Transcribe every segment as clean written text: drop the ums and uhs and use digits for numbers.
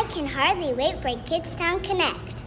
can hardly wait for Kidz Connect.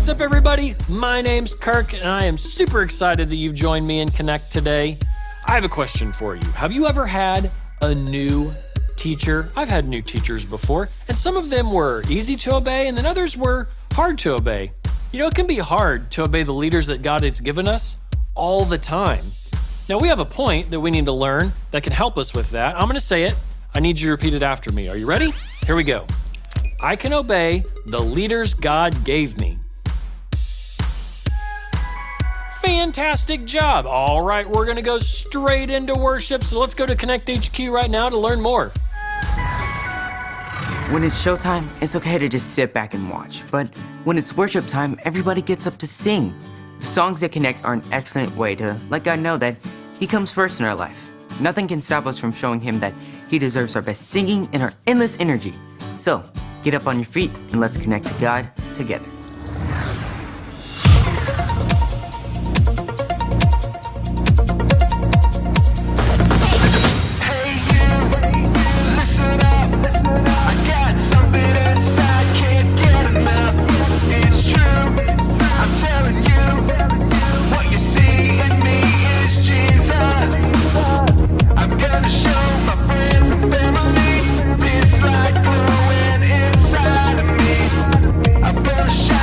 What's up, everybody? My name's Kirk, and I am super excited that you've joined me in Konnect today. I have a question for you. Have you ever had a new teacher? I've had new teachers before, and some of them were easy to obey, and then others were hard to obey. You know, it can be hard to obey the leaders that God has given us all the time. Now, we have a point that we need to learn that can help us with that. I'm going to say it. I need you to repeat it after me. Are you ready? Here we go. I can obey the leaders God gave me. Fantastic job. All right, we're gonna go straight into worship. So let's go to Konnect HQ right now to learn more. When it's showtime, it's okay to just sit back and watch. But when it's worship time, everybody gets up to sing. The songs that Konnect are an excellent way to let God know that He comes first in our life. Nothing can stop us from showing Him that He deserves our best singing and our endless energy. So, get up on your feet and let's connect to God together. Shine.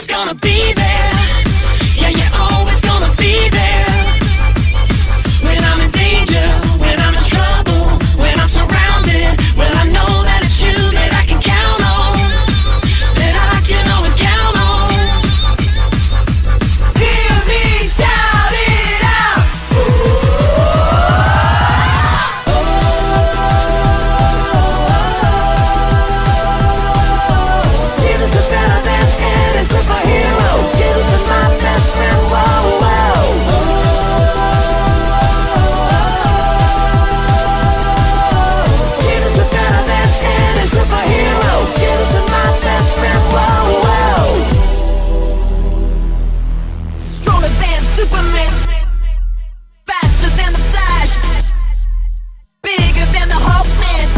always gonna be there. Yeah, you're always gonna be there. When I'm in danger, when I'm in trouble, when I'm surrounded, well, I know that it's you that I can count on, that I can always count on. Hear me shout it out. Jesus is better than any superhero. Jesus is my best friend. Whoa, whoa. Jesus is better than any superhero. Jesus is my best friend. Whoa, whoa. Stronger than Superman, faster than the Flash, bigger than the Hulkman.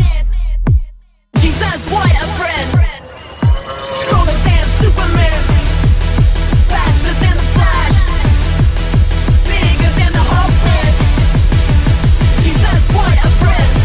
Jesus, what a friend. Stronger than Superman, faster than the Flash, bigger than the Hulkman. Jesus, what a friend.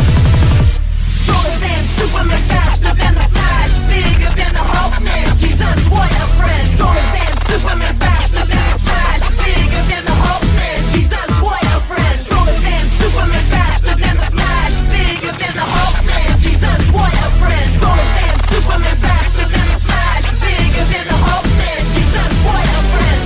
Stronger than Superman, faster than the Flash, bigger than the Hulkman. Jesus, what a friend. Stronger than Superman, faster than the Flash, bigger than the Hulkman. Jesus, what a friend. Stronger than Superman, faster than the Flash, bigger than the Hulkman. Jesus, what a friend. Stronger than Superman, faster than the Flash, bigger than the Hulkman. Jesus, what a friend.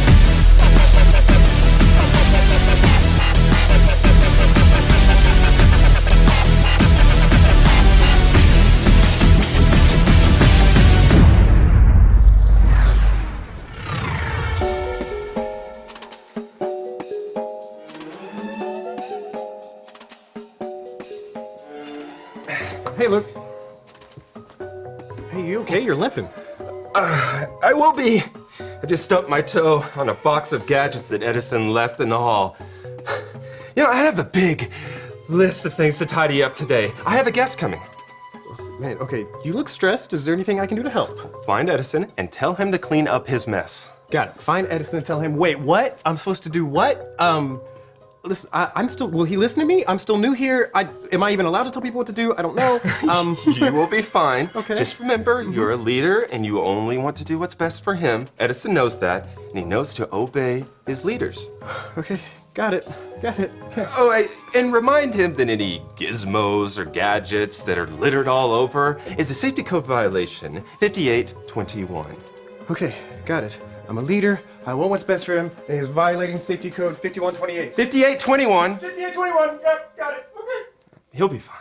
Hey, Luke. Hey, you okay? You're limping. I will be. I just stubbed my toe on a box of gadgets that Edison left in the hall. You know, I have a big list of things to tidy up today. I have a guest coming. Man, okay, you look stressed. Is there anything I can do to help? Find Edison and tell him to clean up his mess. Got it. Find Edison and tell him, wait, what? I'm supposed to do what? Listen, I'm still, will he listen to me? I'm still new here. Am I even allowed to tell people what to do? I don't know. You will be fine. Okay. Just remember, you're a leader and you only want to do what's best for him. Edison knows that, and he knows to obey his leaders. Okay, got it. Got it. Oh, and remind him that any gizmos or gadgets that are littered all over is a safety code violation, 5821. Okay, got it. I'm a leader. I want what's best for him, and he's violating safety code 5128. 5821. 5821. Yep, got it. Okay. He'll be fine.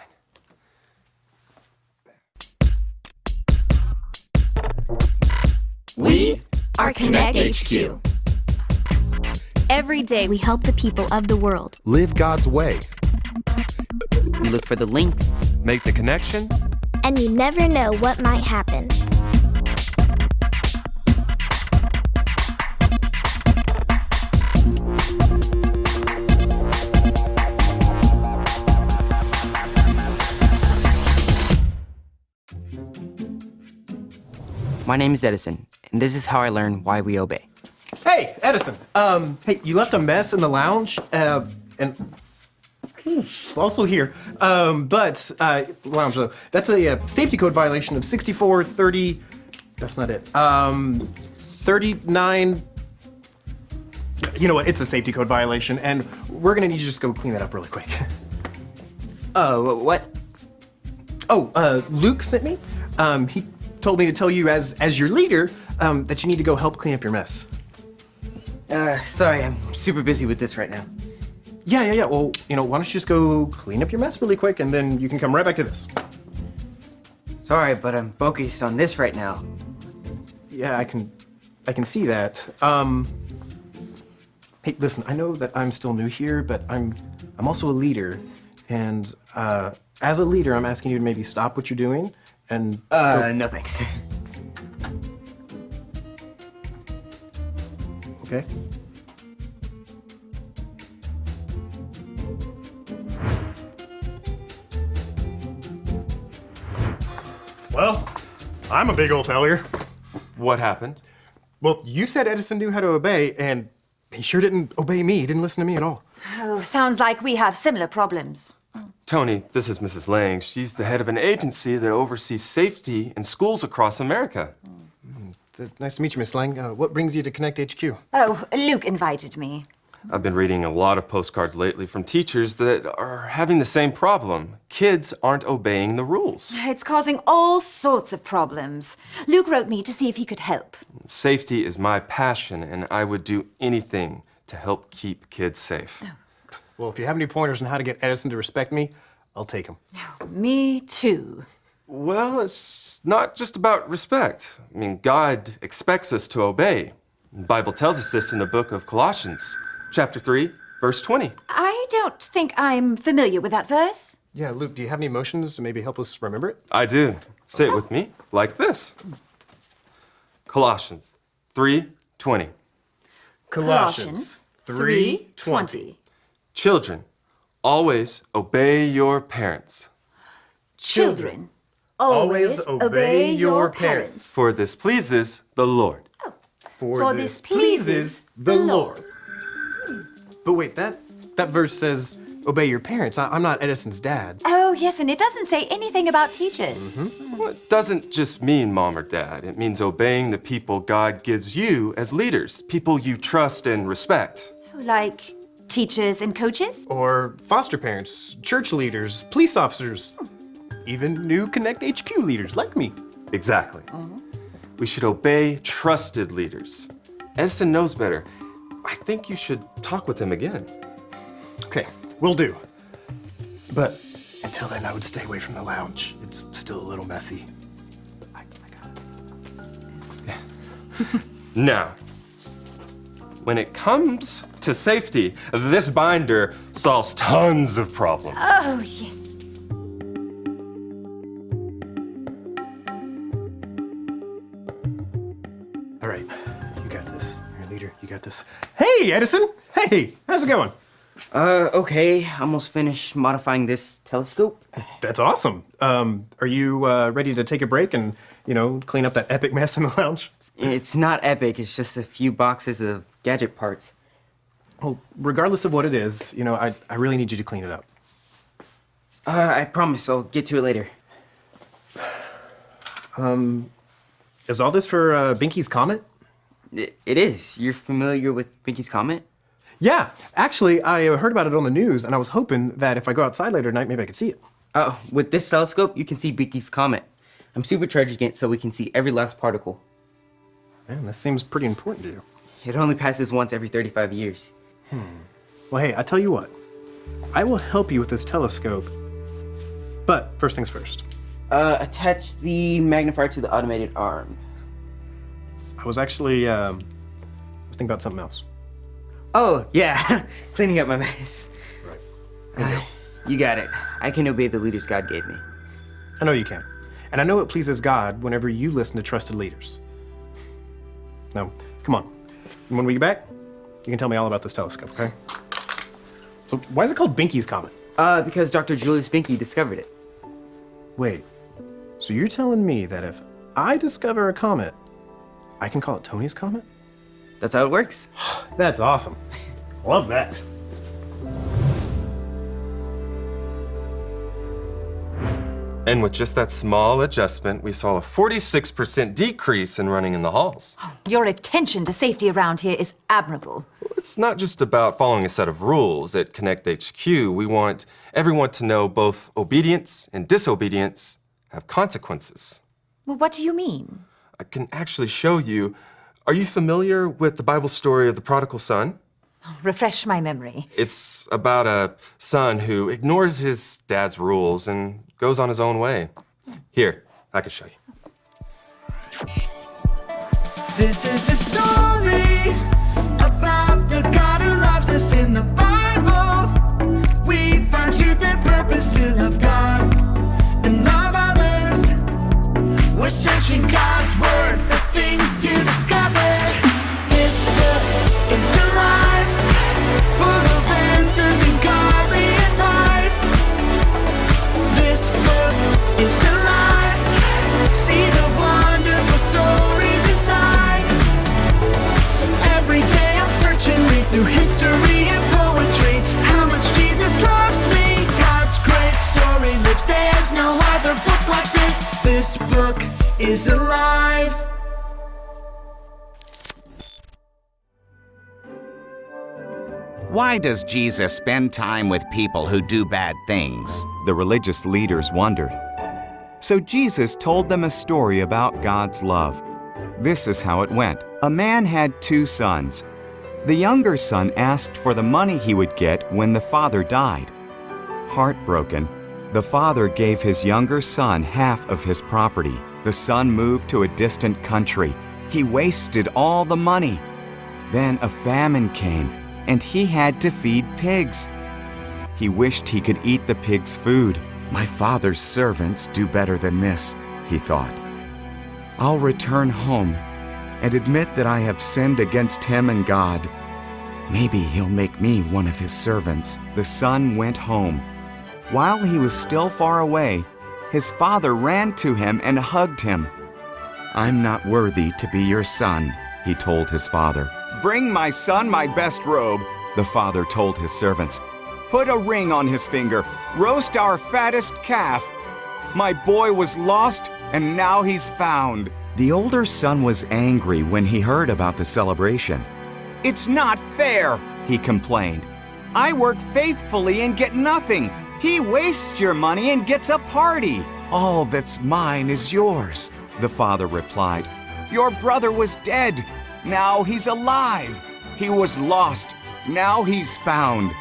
We are Konnect HQ. Every day we help the people of the world. Live God's way. We look for the links. Make the connection. And you never know what might happen. My name is Edison, and this is how I learn why we obey. Hey, Edison. Hey, you left a mess in the lounge, and also here. But lounge though. That's a safety code violation of 6430. That's not it. 39. You know what? It's a safety code violation, and we're gonna need you to just go clean that up really quick. What? Oh, Luke sent me. He told me to tell you as your leader that you need to go help clean up your mess. Sorry, I'm super busy with this right now. Yeah. Well, you know, why don't you just go clean up your mess really quick, and then you can come right back to this. Sorry, but I'm focused on this right now. Yeah, I can see that. Hey, listen, I know that I'm still new here, but I'm also a leader, and as a leader, I'm asking you to maybe stop what you're doing and. No thanks. Okay. Well, I'm a big old failure. What happened? Well, you said Edison knew how to obey, and he sure didn't obey me. He didn't listen to me at all. Oh, sounds like we have similar problems. Tony, this is Mrs. Lang. She's the head of an agency that oversees safety in schools across America. Nice to meet you, Miss Lang. What brings you to Konnect HQ? Oh, Luke invited me. I've been reading a lot of postcards lately from teachers that are having the same problem. Kids aren't obeying the rules. It's causing all sorts of problems. Luke wrote me to see if he could help. Safety is my passion, and I would do anything to help keep kids safe. Well, if you have any pointers on how to get Edison to respect me, I'll take them. Me too. Well, it's not just about respect. I mean, God expects us to obey. The Bible tells us this in the book of Colossians, chapter 3, verse 20. I don't think I'm familiar with that verse. Yeah, Luke, do you have any emotions to maybe help us remember it? I do. Say it with me, like this. Colossians 3:20. Colossians 3:20. Children, always obey your parents, Children, always obey your parents. for this pleases the Lord. For this pleases the Lord. But wait, that verse says, obey your parents. I'm not Edison's dad. Oh, yes, and it doesn't say anything about teachers. Well, it doesn't just mean mom or dad. It means obeying the people God gives you as leaders, people you trust and respect. Like teachers and coaches? Or foster parents, church leaders, police officers, even new Konnect HQ leaders like me. Exactly. We should obey trusted leaders. Edison knows better. I think you should talk with him again. Okay, will do. But until then, I would stay away from the lounge. It's still a little messy. I got it. Now, when it comes to safety, this binder solves tons of problems. Oh, yes. All right, you got this. You're a leader, you got this. Hey, Edison! Hey, how's it going? Okay, almost finished modifying this telescope. That's awesome. Are you ready to take a break and, clean up that epic mess in the lounge? It's not epic, it's just a few boxes of gadget parts. Well, regardless of what it is, I really need you to clean it up. I promise I'll get to it later. Is all this for Binky's Comet? It is. You're familiar with Binky's Comet? Yeah, actually, I heard about it on the news, and I was hoping that if I go outside later tonight, maybe I could see it. With this telescope, you can see Binky's Comet. I'm supercharging it so we can see every last particle. Man, that seems pretty important to you. It only passes once every 35 years. Well, hey, I tell you what. I will help you with this telescope. But first things first. Attach the magnifier to the automated arm. I was actually, thinking about something else. Oh, yeah. Cleaning up my mess. Right. You got it. I can obey the leaders God gave me. I know you can. And I know it pleases God whenever you listen to trusted leaders. Now, come on. And when we get back, you can tell me all about this telescope, okay? So why is it called Binky's Comet? Because Dr. Julius Binky discovered it. Wait, so you're telling me that if I discover a comet, I can call it Tony's Comet? That's how it works. That's awesome. Love that. And with just that small adjustment, we saw a 46% decrease in running in the halls. Your attention to safety around here is admirable. It's not just about following a set of rules. At Konnect HQ, we want everyone to know both obedience and disobedience have consequences. Well, what do you mean? I can actually show you. Are you familiar with the Bible story of the prodigal son? Refresh my memory. It's about a son who ignores his dad's rules and goes on his own way. Here, I can show you. This is the story about the God who loves us in the Bible. We find truth and purpose to love God and love others. We're searching God's word for things to discover. This book is alive, full of answers and godly advice. This book is alive. See the wonderful stories inside. Every day I'm searching, read through history and poetry. How much Jesus loves me. God's great story lives. There's no other book like this. This book is alive. Why does Jesus spend time with people who do bad things? The religious leaders wondered. So Jesus told them a story about God's love. This is how it went. A man had 2 sons. The younger son asked for the money he would get when the father died. Heartbroken, the father gave his younger son half of his property. The son moved to a distant country. He wasted all the money. Then a famine came, and he had to feed pigs. He wished he could eat the pigs' food. My father's servants do better than this, he thought. I'll return home and admit that I have sinned against him and God. Maybe he'll make me one of his servants. The son went home. While he was still far away, his father ran to him and hugged him. I'm not worthy to be your son, he told his father. Bring my son my best robe, the father told his servants. Put a ring on his finger. Roast our fattest calf. My boy was lost, and now he's found. The older son was angry when he heard about the celebration. It's not fair, he complained. I work faithfully and get nothing. He wastes your money and gets a party. All that's mine is yours, the father replied. Your brother was dead. Now he's alive. He was lost. Now he's found.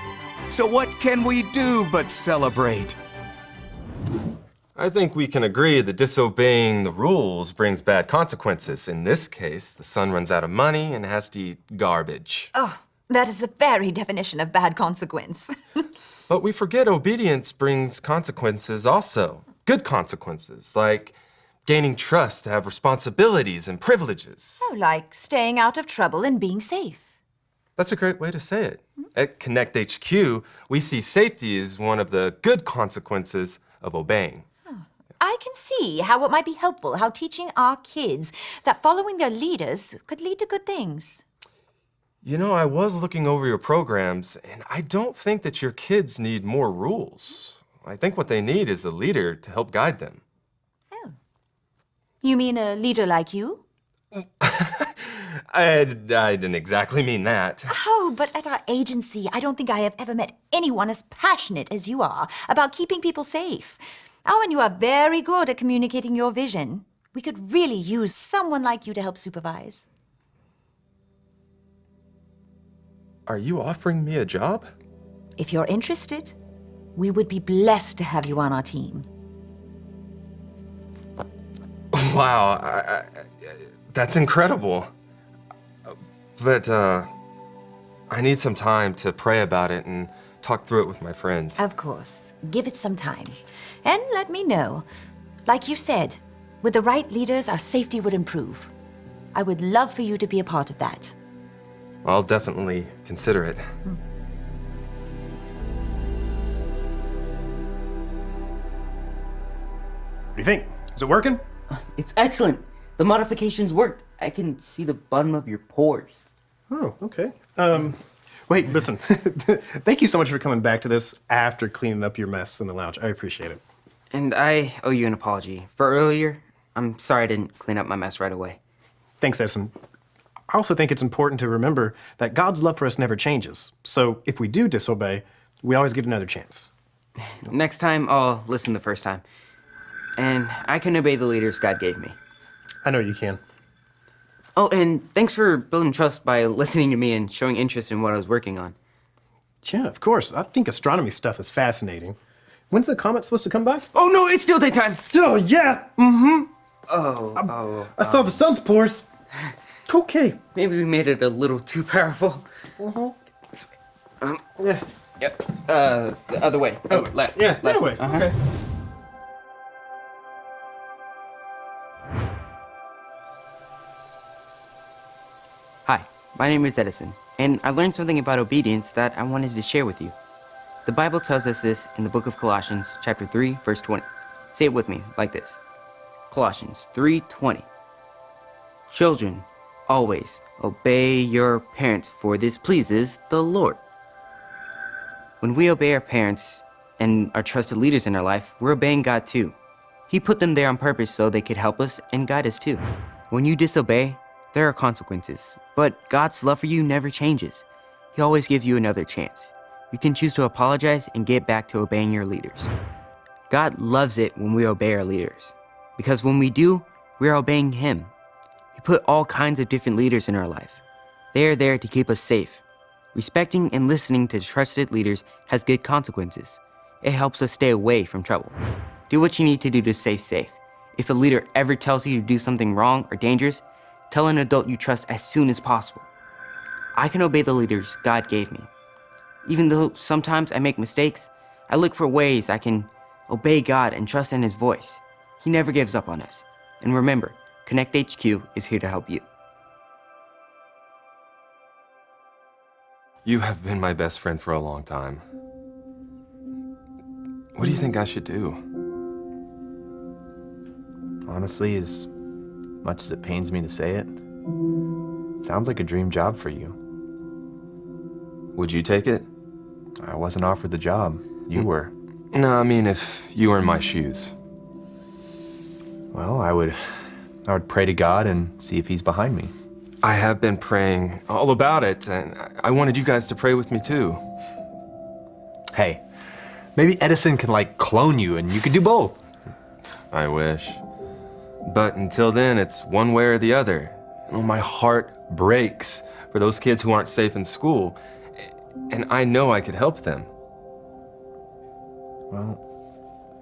So what can we do but celebrate? I think we can agree that disobeying the rules brings bad consequences. In this case, the son runs out of money and has to eat garbage. Oh, that is the very definition of bad consequence. But we forget obedience brings consequences also. Good consequences, like gaining trust to have responsibilities and privileges. Oh, like staying out of trouble and being safe. That's a great way to say it. At Konnect HQ, we see safety as one of the good consequences of obeying. I can see how it might be helpful, how teaching our kids that following their leaders could lead to good things. You know, I was looking over your programs, and I don't think that your kids need more rules. I think what they need is a leader to help guide them. Oh. You mean a leader like you? I didn't exactly mean that. Oh, but at our agency, I don't think I have ever met anyone as passionate as you are about keeping people safe. Oh, and you are very good at communicating your vision. We could really use someone like you to help supervise. Are you offering me a job? If you're interested, we would be blessed to have you on our team. Wow, that's incredible. But I need some time to pray about it and talk through it with my friends. Of course. Give it some time. And let me know. Like you said, with the right leaders, our safety would improve. I would love for you to be a part of that. I'll definitely consider it. What do you think? Is it working? It's excellent. The modifications worked. I can see the bottom of your pores. Oh, okay. Wait, listen. Thank you so much for coming back to this after cleaning up your mess in the lounge. I appreciate it. And I owe you an apology. For earlier, I'm sorry I didn't clean up my mess right away. Thanks, Edison. I also think it's important to remember that God's love for us never changes. So if we do disobey, we always get another chance. Next time, I'll listen the first time. And I can obey the leaders God gave me. I know you can. Oh, and thanks for building trust by listening to me and showing interest in what I was working on. Yeah, of course. I think astronomy stuff is fascinating. When's the comet supposed to come by? Oh, no, it's still daytime. Oh, yeah. Mm-hmm. I saw the sun's pores. Okay. Maybe we made it a little too powerful. Yeah. Yep. The other way. Oh, left. Yeah, left. that way. Okay. Hi, my name is Edison, and I learned something about obedience that I wanted to share with you. The Bible tells us this in the book of Colossians, chapter 3, verse 20. Say it with me, like this. Colossians 3:20. Children, always obey your parents, for this pleases the Lord. When we obey our parents and our trusted leaders in our life, we're obeying God too. He put them there on purpose so they could help us and guide us too. When you disobey, there are consequences, but God's love for you never changes. He always gives you another chance. You can choose to apologize and get back to obeying your leaders. God loves it when we obey our leaders, because when we do, we are obeying Him. He put all kinds of different leaders in our life. They are there to keep us safe. Respecting and listening to trusted leaders has good consequences. It helps us stay away from trouble. Do what you need to do to stay safe. If a leader ever tells you to do something wrong or dangerous, tell an adult you trust as soon as possible. I can obey the leaders God gave me. Even though sometimes I make mistakes, I look for ways I can obey God and trust in His voice. He never gives up on us. And remember, Konnect HQ is here to help you. You have been my best friend for a long time. What do you think I should do? Honestly, as much as it pains me to say it, sounds like a dream job for you. Would you take it? I wasn't offered the job. You were. No, I mean if you were in my shoes. Well, I would pray to God and see if He's behind me. I have been praying all about it, and I wanted you guys to pray with me too. Hey, maybe Edison can clone you and you can do both. I wish. But until then, it's one way or the other. My heart breaks for those kids who aren't safe in school, and I know I could help them. Well,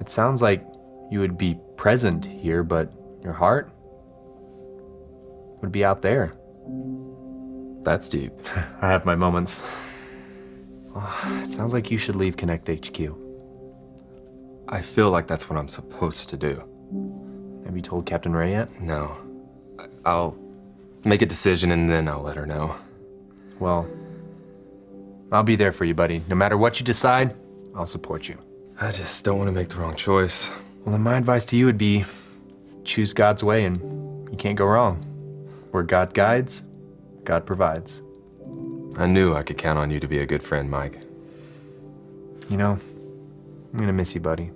it sounds like you would be present here, but your heart would be out there. That's deep. I have my moments. It sounds like you should leave Konnect HQ. I feel like that's what I'm supposed to do. Have you told Captain Ray yet? No. I'll make a decision and then I'll let her know. Well, I'll be there for you, buddy. No matter what you decide, I'll support you. I just don't want to make the wrong choice. Well, then my advice to you would be choose God's way and you can't go wrong. Where God guides, God provides. I knew I could count on you to be a good friend, Mike. You know, I'm gonna miss you, buddy.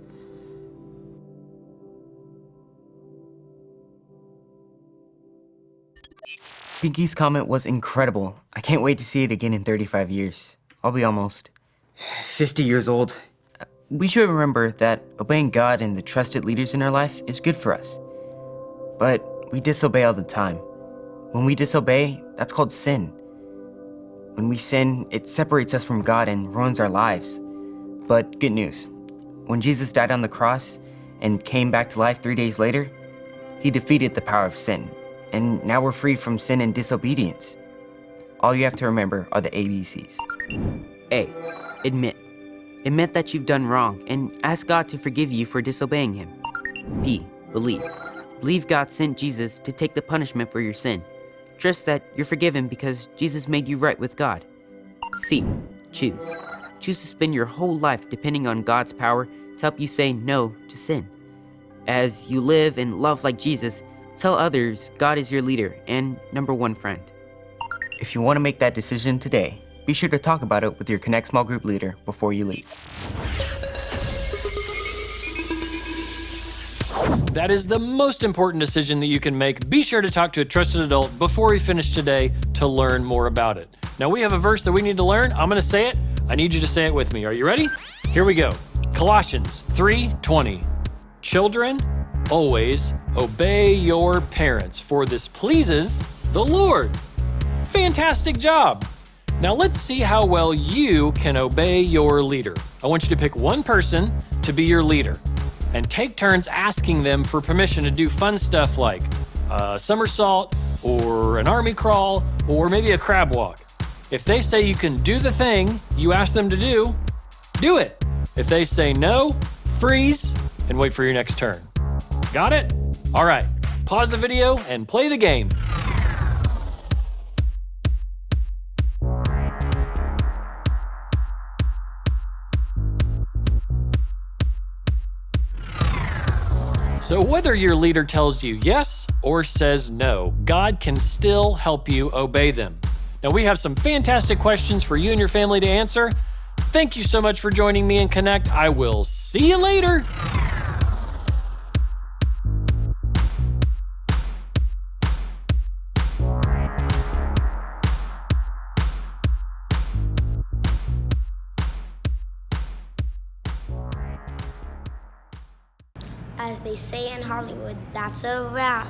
Pinky's comment was incredible. I can't wait to see it again in 35 years. I'll be almost 50 years old. We should remember that obeying God and the trusted leaders in our life is good for us. But we disobey all the time. When we disobey, that's called sin. When we sin, it separates us from God and ruins our lives. But good news. When Jesus died on the cross and came back to life 3 days later, He defeated the power of sin. And now we're free from sin and disobedience. All you have to remember are the ABCs. A, admit. Admit that you've done wrong and ask God to forgive you for disobeying Him. B, believe. Believe God sent Jesus to take the punishment for your sin. Trust that you're forgiven because Jesus made you right with God. C, choose. Choose to spend your whole life depending on God's power to help you say no to sin. As you live and love like Jesus, tell others God is your leader and number one friend. If you want to make that decision today, be sure to talk about it with your Konnect small group leader before you leave. That is the most important decision that you can make. Be sure to talk to a trusted adult before we finish today to learn more about it. Now we have a verse that we need to learn. I'm gonna say it. I need you to say it with me. Are you ready? Here we go. Colossians 3:20. Children, always obey your parents, for this pleases the Lord. Fantastic job. Now let's see how well you can obey your leader. I want you to pick one person to be your leader and take turns asking them for permission to do fun stuff like a somersault or an army crawl or maybe a crab walk. If they say you can do the thing you ask them to do it. If they say no, freeze and wait for your next turn. Got it? All right, pause the video and play the game. So whether your leader tells you yes or says no, God can still help you obey them. Now we have some fantastic questions for you and your family to answer. Thank you so much for joining me in Konnect. I will see you later. As they say in Hollywood, that's a wrap.